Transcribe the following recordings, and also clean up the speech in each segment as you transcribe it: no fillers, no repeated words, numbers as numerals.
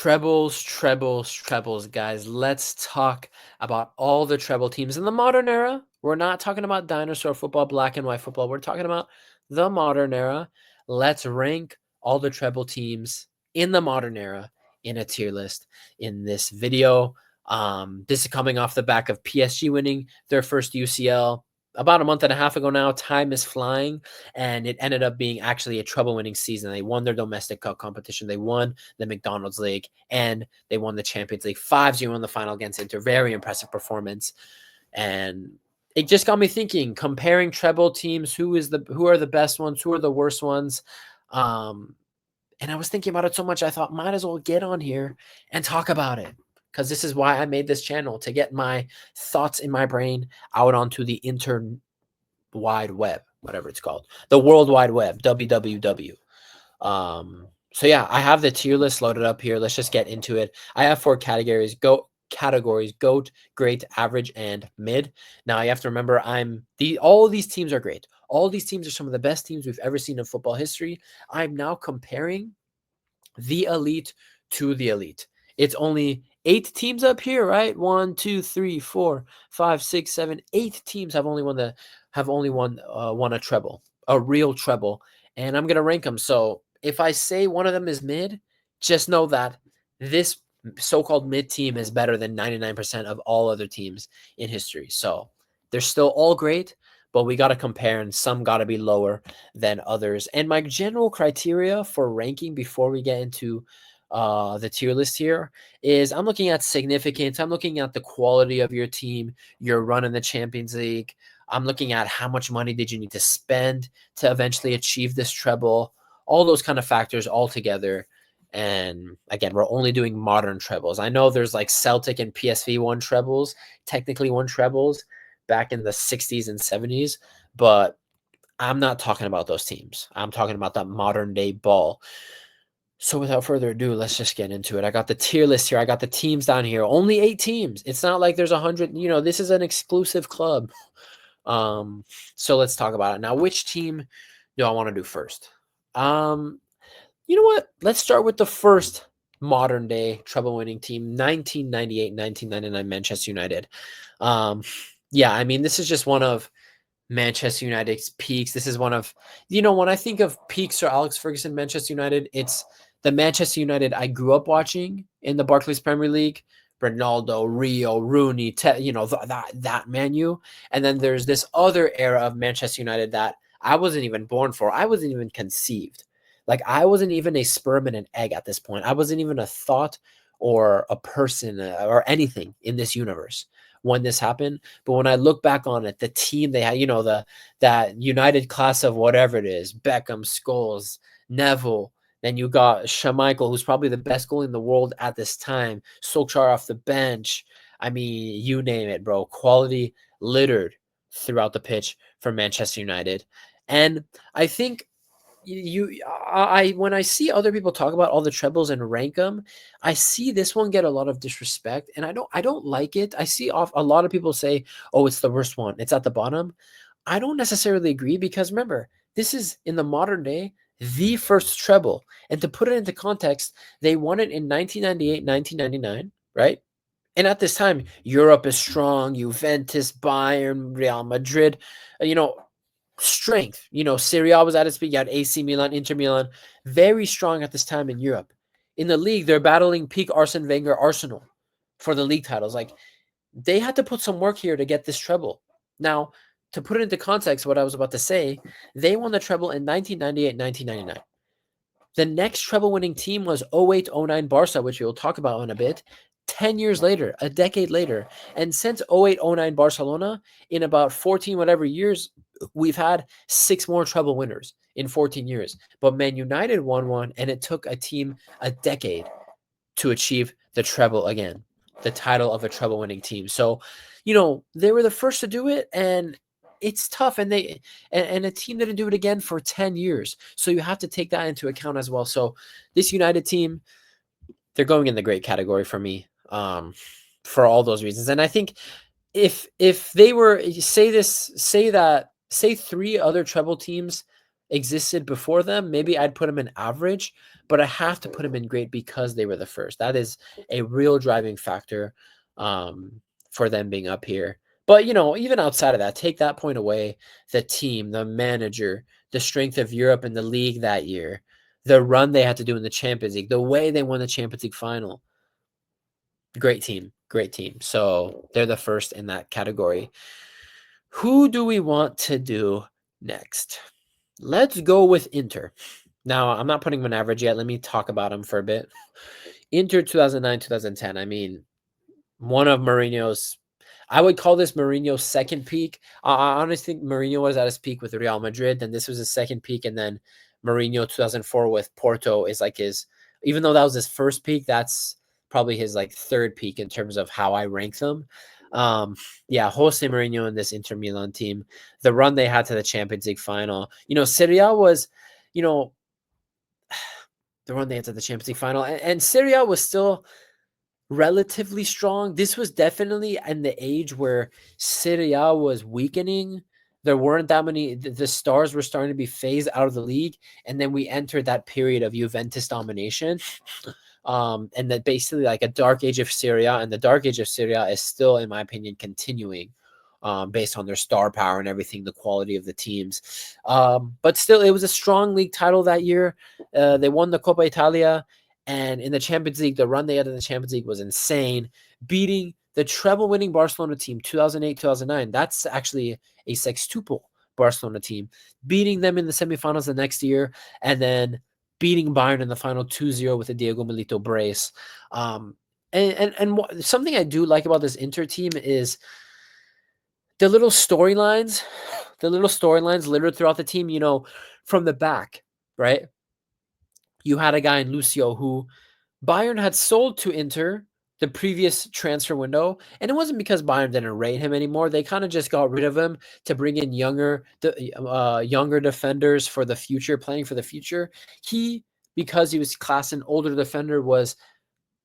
Trebles, guys. Let's talk about all the treble teams in the modern era. We're not talking about dinosaur football, black and white football. We're talking about the modern era. Let's rank all the treble teams in the modern era in a tier list in this video. This is coming off the back of PSG winning their first UCL about a month and a half ago now. Time is flying, and it ended up being actually a treble winning season. They won their domestic cup competition. They won the McDonald's League, and they won the Champions League 5-0 in the final against Inter. Very impressive performance. And it just got me thinking, comparing treble teams, who are the best ones, who are the worst ones. And I was thinking about it so much, I thought might as well get on here and talk about it, because this is why I made this channel, to get my thoughts in my brain out onto the wide web, whatever it's called, the World Wide Web, www. So yeah, I have the tier list loaded up here. Let's just get into it. I have 4 categories: GOAT, great, average, and mid. Now you have to remember, all of these teams are great. All these teams are some of the best teams we've ever seen in football history. I'm now comparing the elite to the elite. It's only 8 teams up here, right? 1, 2, 3, 4, 5, 6, 7, 8 teams have only won a treble, a real treble, and I'm gonna rank them. So if I say one of them is mid, just know that this so-called mid team is better than 99% of all other teams in history. So they're still all great, but we got to compare, and some got to be lower than others. And my general criteria for ranking before we get into the tier list here is, I'm looking at significance. I'm looking at the quality of your team, your run in the Champions League. I'm looking at how much money did you need to spend to eventually achieve this treble, all those kind of factors all together. And again, we're only doing modern trebles. I know there's like Celtic and PSV won trebles, technically won trebles back in the 60s and 70s, but I'm not talking about those teams. I'm talking about that modern day ball. So without further ado, let's just get into it. I got the tier list here. I got the teams down here. Only 8 teams. It's not like there's 100. This is an exclusive club. So let's talk about it. Now, which team do I want to do first? You know what? Let's start with the first modern day treble winning team, 1998-1999 Manchester United. Yeah, I mean, this is just one of Manchester United's peaks. This is one of, when I think of peak Sir Alex Ferguson, Manchester United, it's the Manchester United I grew up watching in the Barclays Premier League. Ronaldo, Rio, Rooney, that Man U. And then there's this other era of Manchester United that I wasn't even born for. I wasn't even conceived. Like, I wasn't even a sperm and an egg at this point. I wasn't even a thought or a person or anything in this universe when this happened. But when I look back on it, the team they had, that United class of whatever it is, Beckham, Scholes, Neville, then you got Schmeichel, who's probably the best goalie in the world at this time, Solskjaer off the bench. I mean, you name it, bro. Quality littered throughout the pitch for Manchester United. And I think when I see other people talk about all the trebles and rank them, I see this one get a lot of disrespect, and I don't like it. I see a lot of people say, "Oh, it's the worst one. It's at the bottom." I don't necessarily agree, because remember, this is in the modern day the first treble, and to put it into context, they won it in 1998, 1999, right? And at this time, Europe is strong. Juventus, Bayern, Real Madrid, strength. Serie A was at its peak. You had AC Milan, Inter Milan, very strong at this time in Europe. In the league, they're battling peak Arsene Wenger Arsenal for the league titles. Like, they had to put some work here to get this treble. Now, to put it into context, what I was about to say, they won the treble in 1998, 1999. The next treble winning team was 08-09 Barca, which we'll talk about in a bit. 10 years later, a decade later. And since 08-09 Barcelona, in about 14 whatever years, we've had 6 more treble winners in 14 years. But Man United won one, and it took a team a decade to achieve the treble again, the title of a treble winning team. So, they were the first to do it, and it's tough, and a team didn't do it again for 10 years. So you have to take that into account as well. So this United team, they're going in the great category for me, for all those reasons. And I think if they were, say 3 other treble teams existed before them, maybe I'd put them in average, but I have to put them in great because they were the first. That is a real driving factor for them being up here. But, even outside of that, take that point away, the team, the manager, the strength of Europe and the league that year, the run they had to do in the Champions League, the way they won the Champions League final. Great team, great team. So they're the first in that category. Who do we want to do next? Let's go with Inter. Now, I'm not putting them on average yet. Let me talk about them for a bit. Inter 2009, 2010. I mean, one of Mourinho's, I would call this Mourinho's second peak. I honestly think Mourinho was at his peak with Real Madrid, then this was his second peak, and then Mourinho 2004 with Porto is like his, even though that was his first peak, that's probably his like third peak in terms of how I rank them. Yeah, Jose Mourinho and this Inter Milan team, the run they had to the Champions League final. Serie A was, you know, the run they had to the Champions League final, and Serie A was still relatively strong. This was definitely in the age where Serie A was weakening. There weren't that many. The stars were starting to be phased out of the league, and then we entered that period of Juventus domination. And that basically like a dark age of Serie A, and the dark age of Serie A is still, in my opinion, continuing. Based on their star power and everything, the quality of the teams. But still, it was a strong league title that year. They won the Coppa Italia, and in the Champions League, the run they had in the Champions League was insane, beating the treble-winning Barcelona team 2008, 2009. That's actually a sextuple Barcelona team, beating them in the semifinals the next year, and then beating Bayern in the final 2-0 with a Diego Milito brace. And something I do like about this Inter team is the little storylines, littered throughout the team, from the back, right? You had a guy in Lucio who Bayern had sold to Inter the previous transfer window, and it wasn't because Bayern didn't rate him anymore. They kind of just got rid of him to bring in younger defenders for the future, playing for the future. He, because he was class an older defender, was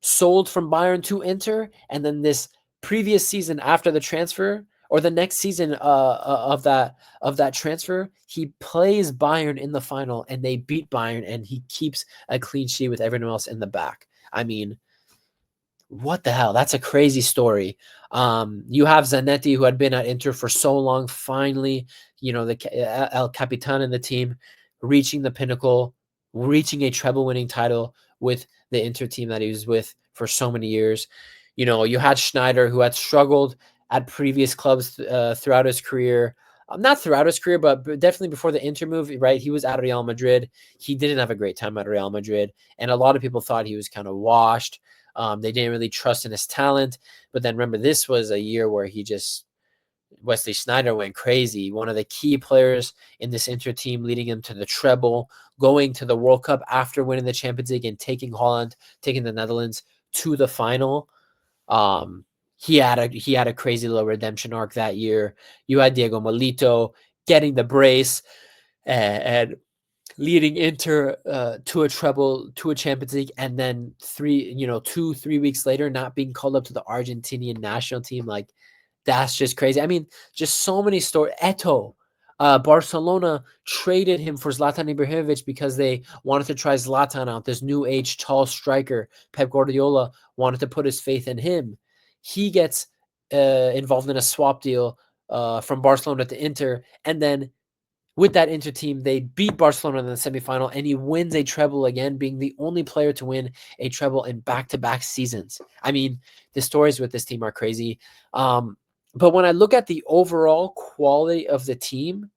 sold from Bayern to Inter, and then this previous season after the transfer, or the next season of that transfer, he plays Bayern in the final, and they beat Bayern, and he keeps a clean sheet with everyone else in the back. I mean, what the hell? That's a crazy story. You have Zanetti, who had been at Inter for so long, finally, the El Capitan in the team, reaching the pinnacle, reaching a treble-winning title with the Inter team that he was with for so many years. You had Schneider, who had struggled at previous clubs throughout his career. Not throughout his career, but definitely before the Inter move, right? He was at Real Madrid. He didn't have a great time at Real Madrid, and a lot of people thought he was kind of washed. They didn't really trust in his talent. But then remember, this was a year where Wesley Sneijder went crazy. One of the key players in this Inter team, leading him to the treble, going to the World Cup after winning the Champions League and taking the Netherlands to the final. He had a crazy little redemption arc that year. You had Diego Milito getting the brace and leading Inter to a treble, to a Champions League, and then 2-3 weeks later not being called up to the Argentinian national team. Like, that's just crazy. I mean, just so many stories. Eto'o, Barcelona traded him for Zlatan Ibrahimovic because they wanted to try Zlatan out, this new age tall striker. Pep Guardiola wanted to put his faith in him. He gets involved in a swap deal from Barcelona to Inter, and then with that Inter team, they beat Barcelona in the semifinal, and he wins a treble again, being the only player to win a treble in back-to-back seasons. I mean, the stories with this team are crazy. But when I look at the overall quality of the team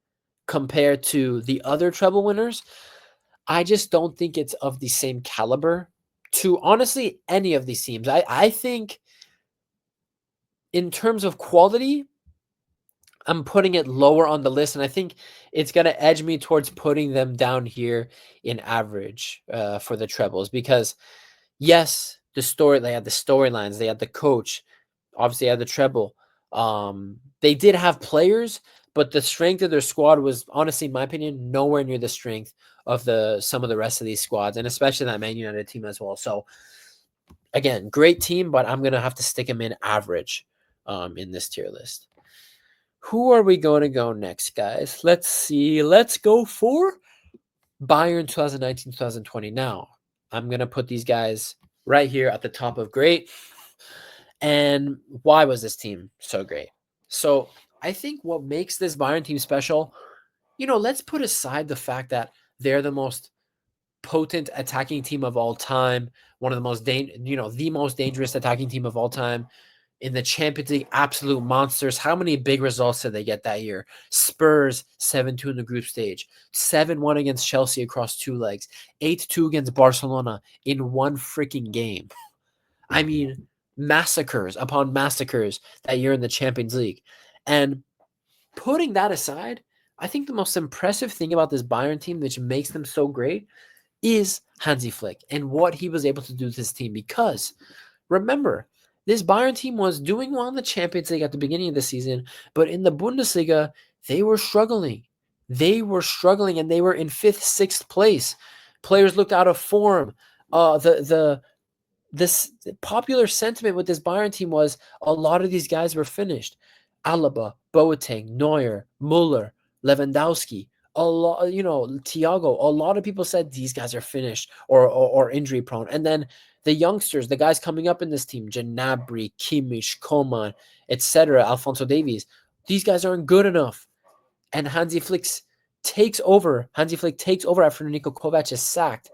compared to the other treble winners, I just don't think it's of the same caliber to, honestly, any of these teams. I think in terms of quality, I'm putting it lower on the list, and I think it's going to edge me towards putting them down here in average for the trebles, because yes, they had the storylines, they had the coach, obviously they had the treble. They did have players, but the strength of their squad was, honestly, in my opinion, nowhere near the strength of some of the rest of these squads, and especially that Man United team as well. So again, great team, but I'm going to have to stick them in average in this tier list. Who are we going to go next, guys? Let's see. Let's go for Bayern 2019-2020. Now, I'm going to put these guys right here at the top of great. And why was this team so great? So, I think what makes this Bayern team special, let's put aside the fact that they're the most potent attacking team of all time, one of the most the most dangerous attacking team of all time. In the Champions League, absolute monsters. How many big results did they get that year? Spurs 7-2 in the group stage, 7-1 against Chelsea across 2 legs, 8-2 against Barcelona in one freaking game. I mean, massacres upon massacres that year in the Champions League. And putting that aside, I think the most impressive thing about this Bayern team, which makes them so great, is Hansi Flick and what he was able to do with his team. Because remember, this Bayern team was doing well in the Champions League at the beginning of the season, but in the Bundesliga, they were struggling. They were struggling, and they were in 5th, 6th place. Players looked out of form. This popular sentiment with this Bayern team was a lot of these guys were finished. Alaba, Boateng, Neuer, Muller, Lewandowski, a lot, Thiago. A lot of people said these guys are finished or injury prone. And then the youngsters, the guys coming up in this team, Gnabry, Kimmich, Coman, etc., Alphonso Davies, these guys aren't good enough. And Hansi Flick takes over after Niko Kovac is sacked.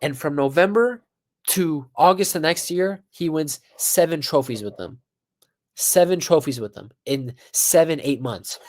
And from November to August the next year, he wins 7 trophies with them. 7 trophies with them in 7-8 months.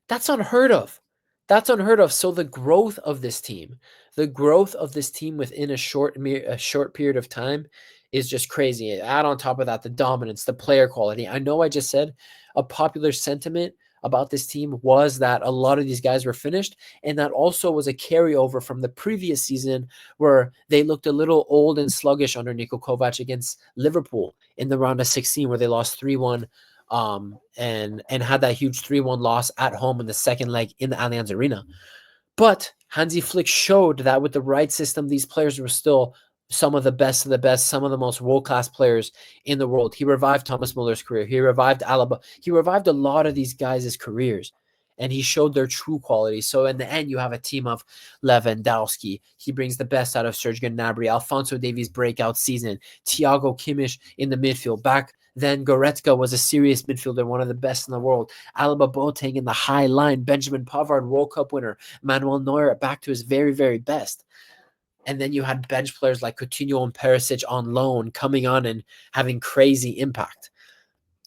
That's unheard of. That's unheard of. So the growth of this team within a short period of time is just crazy. Add on top of that the dominance, the player quality. I know I just said a popular sentiment about this team was that a lot of these guys were finished, and that also was a carryover from the previous season where they looked a little old and sluggish under Niko Kovac against Liverpool in the round of 16, where they lost 3-1 and had that huge 3-1 loss at home in the second leg in the Allianz Arena. But Hansi Flick showed that with the right system, these players were still some of the best of the best, some of the most world-class players in the world. He revived Thomas Muller's career. He revived Alaba. He revived a lot of these guys' careers, and he showed their true quality. So in the end, you have a team of Lewandowski. He brings the best out of Serge Gnabry, Alphonso Davies' breakout season, Thiago Kimmich in the midfield. Back then, Goretzka was a serious midfielder, one of the best in the world. Alaba Boateng in the high line, Benjamin Pavard, World Cup winner, Manuel Neuer back to his very, very best. And then you had bench players like Coutinho and Perisic on loan coming on and having crazy impact.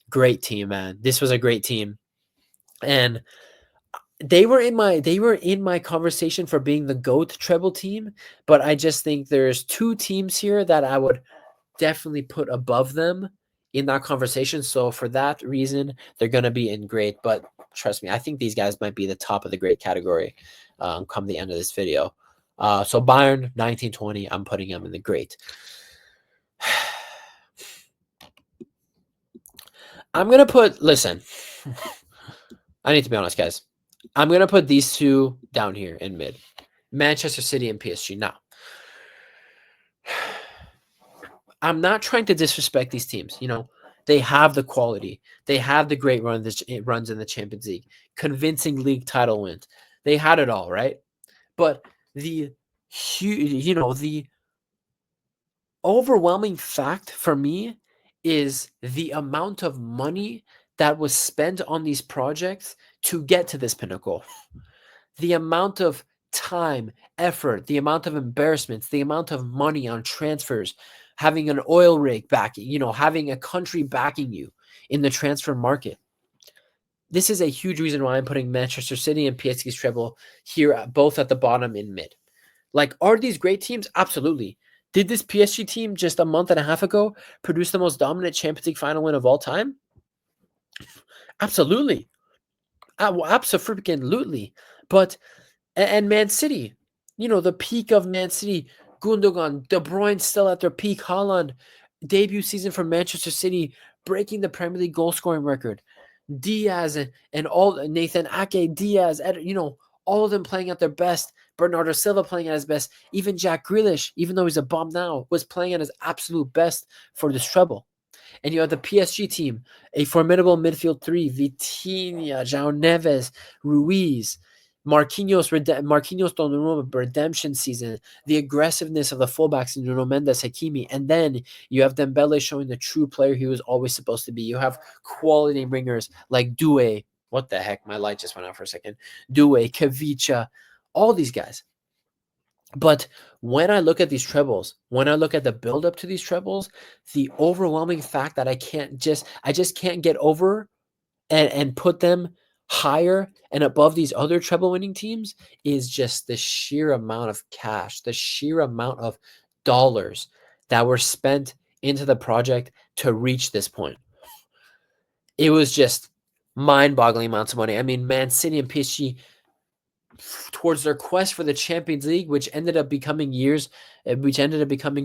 Great team, man. This was a great team. And they were in my conversation for being the GOAT treble team, but I just think there's 2 teams here that I would definitely put above them in that conversation. So for that reason, they're going to be in great. But trust me, I think these guys might be the top of the great category come the end of this video. So Bayern 1920, I'm putting them in the great. I'm going to put, listen, I need to be honest, guys. I'm going to put these 2 down here in mid. Manchester City and PSG. Now, I'm not trying to disrespect these teams. They have the quality. They have the great runs in the Champions League. Convincing league title wins. They had it all, right? But the overwhelming fact for me is the amount of money that was spent on these projects to get to this pinnacle. The amount of time, effort, the amount of embarrassments, the amount of money on transfers, having an oil rig backing, having a country backing you in the transfer market. This is a huge reason why I'm putting Manchester City and PSG's treble here, both at the bottom in mid. Like, are these great teams? Absolutely. Did this PSG team just a month and a half ago produce the most dominant Champions League final win of all time? Absolutely. Absolutely. But, and Man City, the peak of Man City, Gundogan, De Bruyne still at their peak, Haaland, debut season for Manchester City, breaking the Premier League goal scoring record. Diaz and all Nathan Ake, Diaz, all of them playing at their best. Bernardo Silva playing at his best. Even Jack Grealish, even though he's a bum now, was playing at his absolute best for this treble. And you have the PSG team, a formidable midfield 3, Vitinha, João Neves, Ruiz, Marquinhos Donnarumma redemption season, the aggressiveness of the fullbacks in Nuno Mendes, Hakimi, and then you have Dembele showing the true player he was always supposed to be. You have quality ringers like Due. What the heck? My light just went out for a second. Due, Kavicha, all these guys. But when I look at these trebles, when I look at the build up to these trebles, the overwhelming fact that I just can't get over and put them higher and above these other treble winning teams is just the sheer amount of cash, the sheer amount of dollars that were spent into the project to reach this point. It was just mind-boggling amounts of money. I mean, Man City and PSG towards their quest for the Champions League, which ended up becoming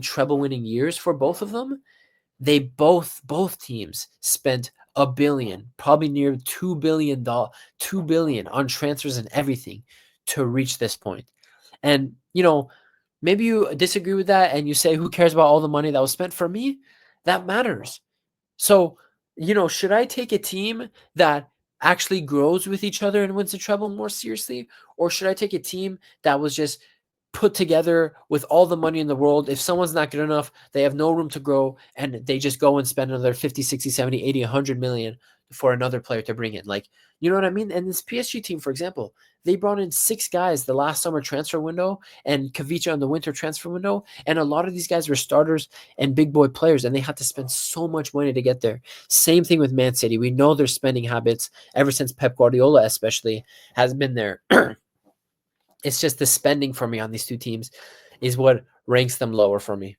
treble winning years for both of them. They both teams spent a billion, probably near $2 billion on transfers and everything to reach this point. And maybe you disagree with that and you say, who cares about all the money that was spent? For me, that matters. So, should I take a team that actually grows with each other and wins the treble more seriously? Or should I take a team that was just put together with all the money in the world? If someone's not good enough, they have no room to grow, and they just go and spend another 50, 60, 70, 80, 100 million for another player to bring in. Like, you know what I mean? And this PSG team, for example, they brought in 6 guys the last summer transfer window and Kavicha in the winter transfer window. And a lot of these guys were starters and big boy players, and they had to spend so much money to get there. Same thing with Man City. We know their spending habits ever since Pep Guardiola especially has been there. It's just the spending for me on these two teams is what ranks them lower for me.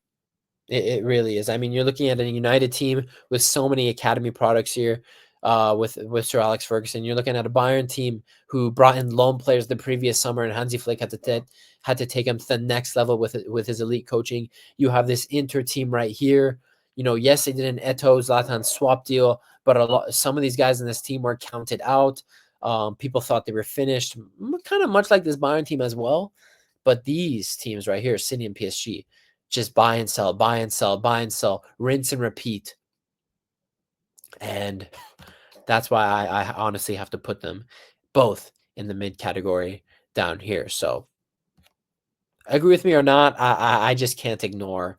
It really is. I mean, you're looking at a United team with so many academy products here, with Sir Alex Ferguson. You're looking at a Bayern team who brought in loan players the previous summer, and Hansi Flick had to take him to the next level with his elite coaching. You have this Inter team right here. Yes, they did an Eto'o Zlatan swap deal, but some of these guys in this team were counted out. People thought they were finished, kind of much like this Bayern team as well. But these teams right here, City and PSG, just buy and sell, buy and sell, buy and sell, rinse and repeat. And that's why I honestly have to put them both in the mid category down here. So agree with me or not, I just can't ignore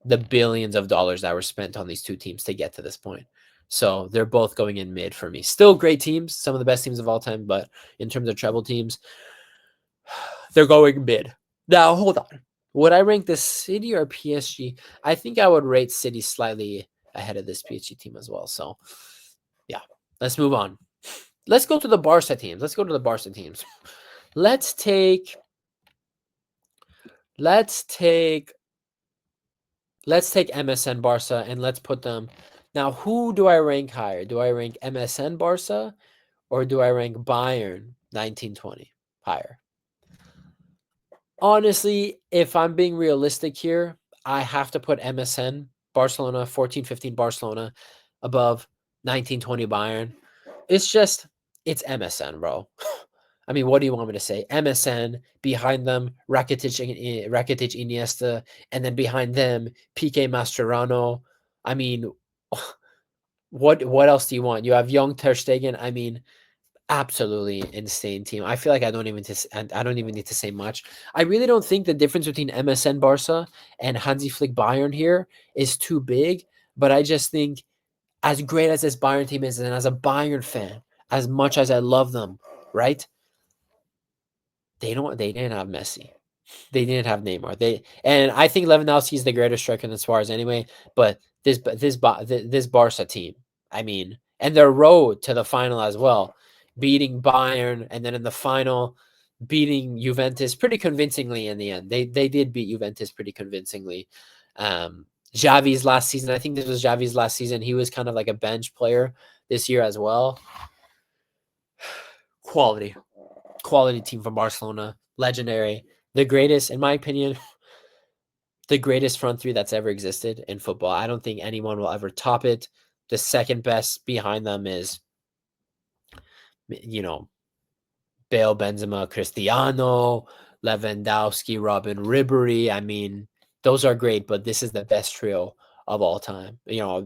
the billions of dollars that were spent on these two teams to get to this point. So they're both going in mid for me. Still great teams, some of the best teams of all time, but in terms of treble teams, they're going mid. Now, hold on. Would I rank the City or PSG? I think I would rate City slightly ahead of this PSG team as well. So, yeah, let's move on. Let's go to the Barca teams. Let's take MSN Barca and let's put them. Now, who do I rank higher? Do I rank MSN Barca or do I rank Bayern 1920 higher? Honestly, if I'm being realistic here, I have to put MSN Barcelona, 14-15 Barcelona above 19-20 Bayern. It's MSN, bro. I mean, what do you want me to say? MSN, behind them, Rakitic, Iniesta, and then behind them, Piqué Mascherano. I mean, what else do you want? You have young Ter Stegen. I mean, absolutely insane team. I feel like I don't even need to say much. I really don't think the difference between MSN Barca and Hansi Flick Bayern here is too big, but I just think as great as this Bayern team is, and as a Bayern fan, as much as I love them, right? They didn't have Messi. They didn't have Neymar. And I think Lewandowski is the greatest striker than Suarez anyway, but this Barca team, I mean, and their road to the final as well, beating Bayern, and then in the final, beating Juventus pretty convincingly in the end. They did beat Juventus pretty convincingly. Xavi's last season, I think this was Xavi's last season. He was kind of like a bench player this year as well. Quality team from Barcelona, legendary, the greatest, in my opinion, the greatest front three that's ever existed in football. I don't think anyone will ever top it. The second best behind them is, Bale, Benzema, Cristiano, Lewandowski, Robin Ribery. I mean, those are great, but this is the best trio of all time.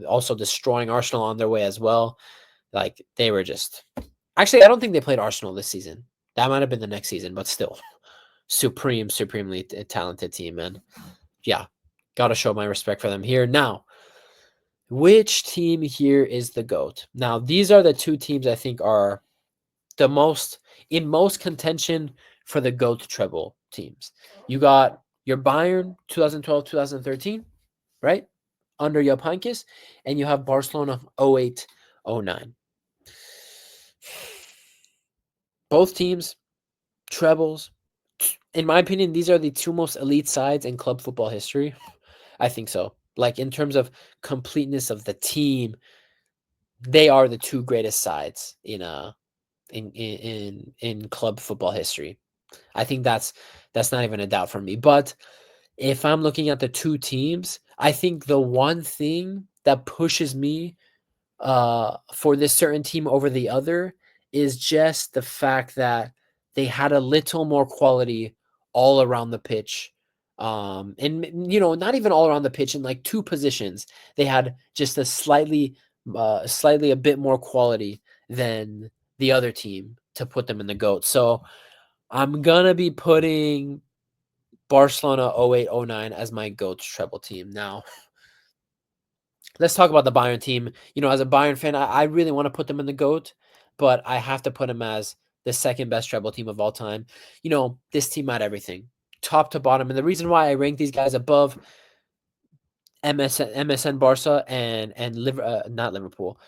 Also destroying Arsenal on their way as well. Like, they were just... Actually, I don't think they played Arsenal this season. That might have been the next season, but still, supremely talented team, man. Yeah, gotta show my respect for them here. Now, which team here is the GOAT? Now, these are the two teams I think are the most contention for the GOAT treble teams. You got your Bayern 2012, 2013, right? Under Jupp Heynckes, and you have Barcelona 08, 09. Both teams, trebles. In my opinion, these are the two most elite sides in club football history. I think so. Like in terms of completeness of the team, they are the two greatest sides in club football history. I think that's not even a doubt for me. But if I'm looking at the two teams, I think the one thing that pushes me for this certain team over the other is just the fact that they had a little more quality all around the pitch. And not even all around the pitch in like two positions. They had just a slightly a bit more quality than the other team to put them in the GOAT. So I'm gonna be putting Barcelona 08, 09 as my GOAT treble team. Now, let's talk about the Bayern team. As a Bayern fan, I really want to put them in the GOAT, but I have to put them as the second best treble team of all time. This team had everything, top to bottom. And the reason why I rank these guys above MSN Barca and not Liverpool,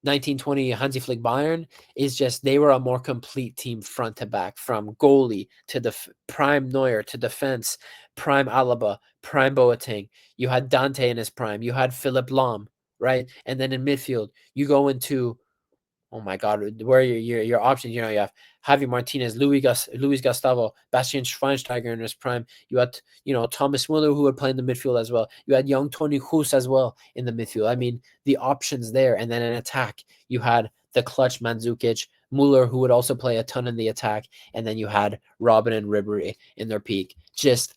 1920 Hansi Flick Bayern is just they were a more complete team front to back, from goalie to the prime Neuer to defense, prime Alaba, prime Boateng. You had Dante in his prime. You had Philip Lahm, right? And then in midfield, you go into, oh my God, where are your options? You have Javi Martinez, Luis Gustavo, Bastian Schweinsteiger in his prime. You had, Thomas Muller, who would play in the midfield as well. You had young Tony Kroos as well in the midfield. I mean, the options there. And then in attack, you had the clutch Mandzukic, Muller, who would also play a ton in the attack. And then you had Robin and Ribery in their peak. Just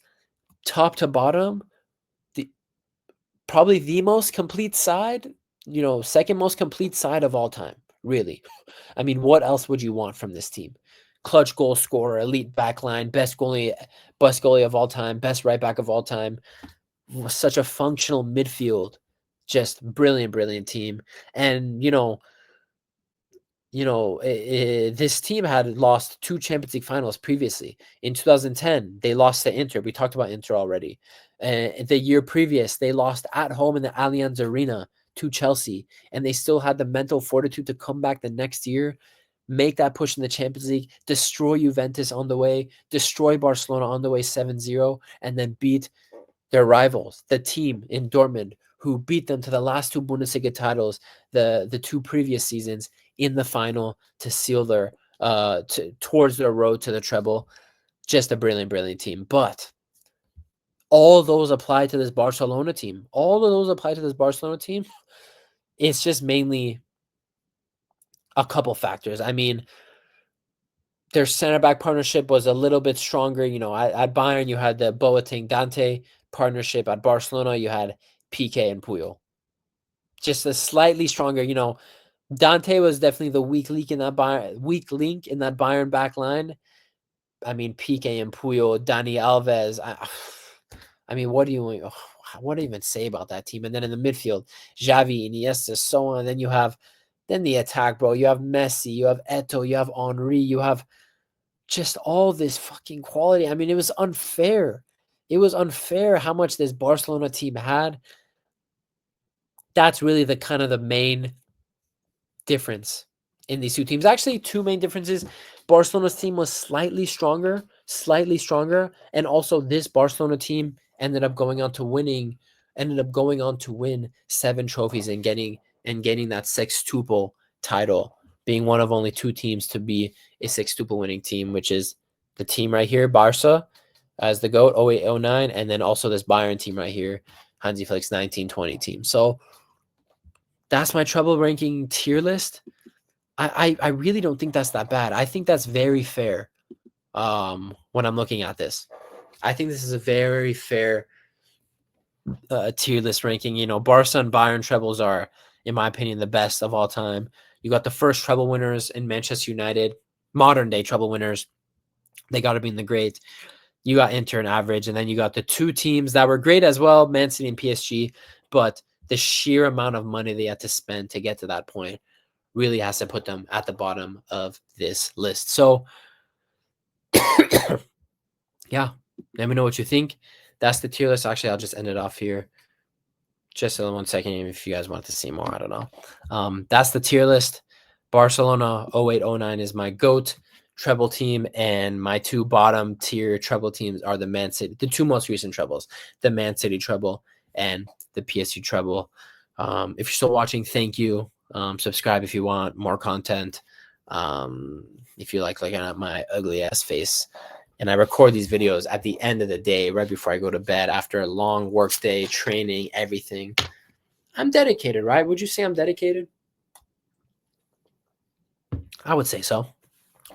top to bottom, probably the most complete side, second most complete side of all time, really. I mean, what else would you want from this team? Clutch goal scorer, elite backline, best goalie of all time, best right back of all time, such a functional midfield, just brilliant team. And this team had lost two Champions League finals previously. In 2010, they lost to Inter. We talked about Inter already. The year previous, they lost at home in the Allianz Arena to Chelsea, and they still had the mental fortitude to come back the next year, make that push in the Champions League, destroy Juventus on the way, destroy Barcelona on the way 7-0, and then beat their rivals, the team in Dortmund, who beat them to the last two Bundesliga titles the two previous seasons in the final to seal their towards their road to the treble. Just a brilliant team. But all those apply to this Barcelona team. All of those apply to this Barcelona team. It's just mainly a couple factors. I mean, their center back partnership was a little bit stronger. At Bayern, you had the Boateng Dante partnership. At Barcelona, you had PK and Puyol. Just a slightly stronger, Dante was definitely the weak link in that Bayern back line. I mean, PK and Puyol, Dani Alves. I mean, what do you even say about that team? And then in the midfield, Xavi, Iniesta, so on. And then you have the attack, bro. You have Messi, you have Eto'o, you have Henry, you have just all this fucking quality. I mean, it was unfair. It was unfair how much this Barcelona team had. That's really the main difference in these two teams. Actually, two main differences. Barcelona's team was slightly stronger, and also this Barcelona team ended up going on to win 7 trophies and getting that sextuple title, being one of only two teams to be a sextuple winning team, which is the team right here, Barca, as the GOAT 08-09, and then also this Bayern team right here, Hansi Flick's 1920 team. So that's my treble ranking tier list. I really don't think that's that bad. I think that's very fair. When I'm looking at this, I think this is a very fair tier list ranking. Barca and Bayern trebles are, in my opinion, the best of all time. You got the first treble winners in Manchester United, modern day treble winners. They got to be in the great. You got Inter and average, and then you got the two teams that were great as well, Man City and PSG. But the sheer amount of money they had to spend to get to that point really has to put them at the bottom of this list. So, yeah, let me know what you think. That's the tier list. Actually, I'll just end it off here. Just in 1 second, if you guys want to see more, I don't know. That's the tier list. Barcelona 0809 is my GOAT treble team, and my two bottom tier treble teams are the Man City, the two most recent trebles, the Man City treble and the PSG treble. If you're still watching, thank you. Subscribe if you want more content. If you like looking at my ugly ass face. And I record these videos at the end of the day, right before I go to bed, after a long work day, training, everything. I'm dedicated, right? Would you say I'm dedicated? I would say so.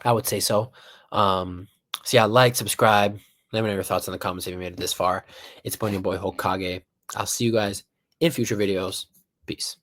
I would say so. So yeah, like, subscribe. Let me know your thoughts in the comments if you made it this far. It's been your boy Hokage. I'll see you guys in future videos. Peace.